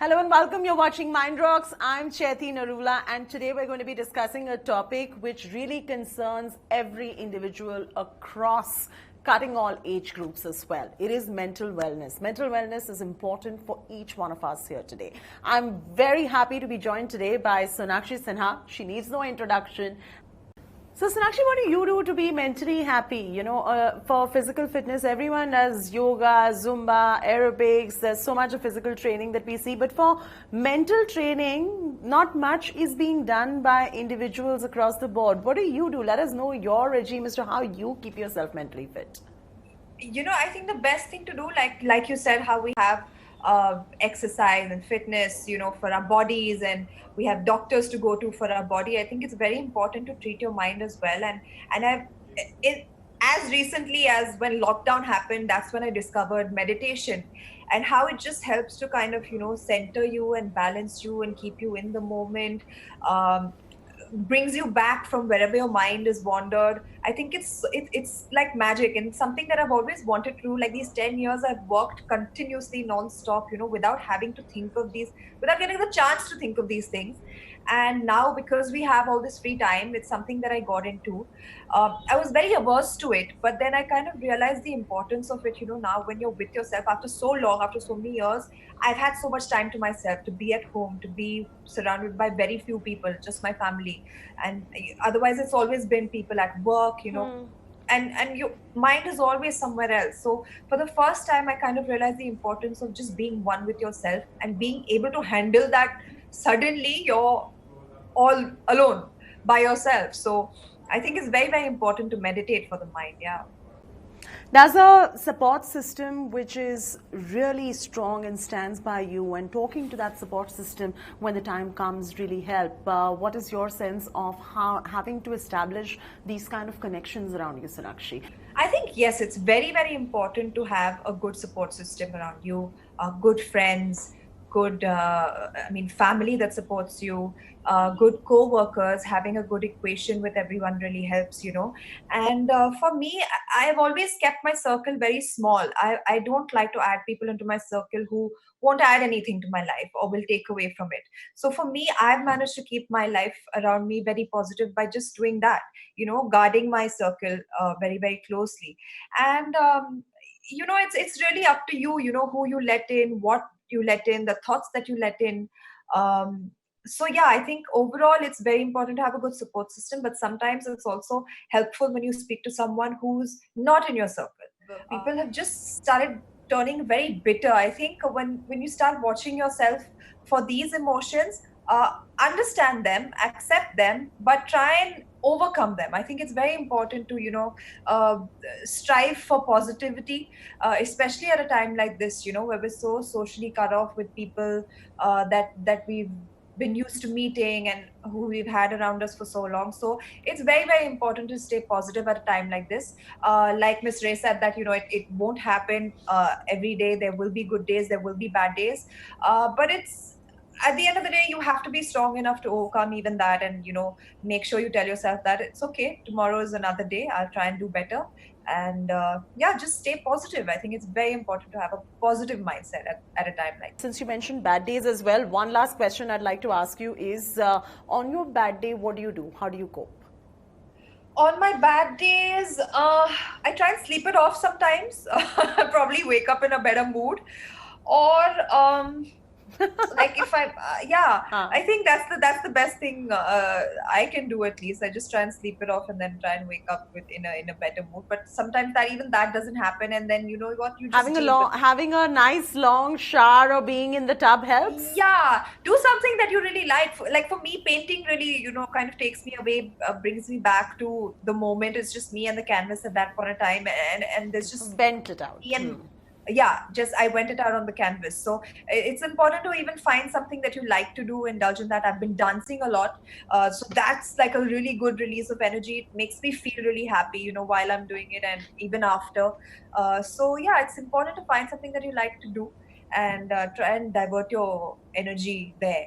Hello and welcome. You're watching Mind Rocks. I'm Chaiti Narula, and today we're going to be discussing a topic which really concerns every individual across cutting all age groups as well. It is mental wellness. Mental wellness is important for each one of us here today. I'm very happy to be joined today by Sonakshi Sinha. She needs no introduction. So, Sonakshi, what do you do to be mentally happy? For physical fitness, everyone does yoga, Zumba, aerobics. There's so much of physical training that we see. But for mental training, not much is being done by individuals across the board. What do you do? Let us know your regime as to how you keep yourself mentally fit. I think the best thing to do, like you said, how we have exercise and fitness, for our bodies, and we have doctors to go to for our body. I think it's very important to treat your mind as well. And I've it as recently as when lockdown happened, that's when I discovered meditation and how it just helps to kind of center you and balance you and keep you in the moment. Um, Brings you back from wherever your mind is wandered. I think it's like magic, and something that I've always wanted to do. Like these 10 years I've worked continuously non-stop, without having to think of these, without getting the chance to think of these things. And now, because we have all this free time, it's something that I got into. I was very averse to it, but then I kind of realized the importance of it. Now when you're with yourself after so long, after so many years, I've had so much time to myself, to be at home, to be surrounded by very few people, just my family. And otherwise it's always been people at work, and your mind is always somewhere else. So for the first time I kind of realized the importance of just being one with yourself and being able to handle that. Suddenly you're all alone by yourself. So I think it's very, very important to meditate for the mind. Yeah. Does a support system which is really strong and stands by you and talking to that support system when the time comes really help? What is your sense of how having to establish these kind of connections around you, Sonakshi? I think, yes, it's very, very important to have a good support system around you, good friends, good, family that supports you, good co-workers. Having a good equation with everyone really helps, And for me, I've always kept my circle very small. I don't like to add people into my circle who won't add anything to my life or will take away from it. So for me, I've managed to keep my life around me very positive by just doing that, guarding my circle very, very closely. And it's really up to you, who you let in, what you let in, the thoughts that you let in. um, so yeah, I think overall it's very important to have a good support system, but sometimes it's also helpful when you speak to someone who's not in your circle. People have just started turning very bitter. I think when you start watching yourself for these emotions, understand them, accept them, but try and overcome them. I think it's very important to uh, strive for positivity, especially at a time like this, where we're so socially cut off with people that we've been used to meeting and who we've had around us for so long. So it's very, very important to stay positive at a time like this. Like Miss Ray said, that it won't happen every day. There will be good days, there will be bad days, but it's at the end of the day, you have to be strong enough to overcome even that, and make sure you tell yourself that it's okay, tomorrow is another day, I'll try and do better. And yeah, just stay positive. I think it's very important to have a positive mindset at a time like this. Since you mentioned bad days as well, one last question I'd like to ask you is on your bad day, what do you do? How do you cope? On my bad days, I try and sleep it off sometimes. Probably wake up in a better mood, or like if I yeah, I think that's the best thing I can do. At least I just try and sleep it off and then try and wake up with in a better mood. But sometimes that doesn't happen, and then you know what, you just deal with it. Having a nice long shower or being in the tub helps. Yeah, do something that you really like. Like for me, painting really kind of takes me away, brings me back to the moment. It's just me and the canvas at that point of time, and there's just Vent it out. me and yeah, just I went it out on the canvas. So it's important to even find something that you like to do, indulge in that. I've been dancing a lot, so that's like a really good release of energy. It makes me feel really happy, while I'm doing it and even after. So yeah, it's important to find something that you like to do and try and divert your energy there.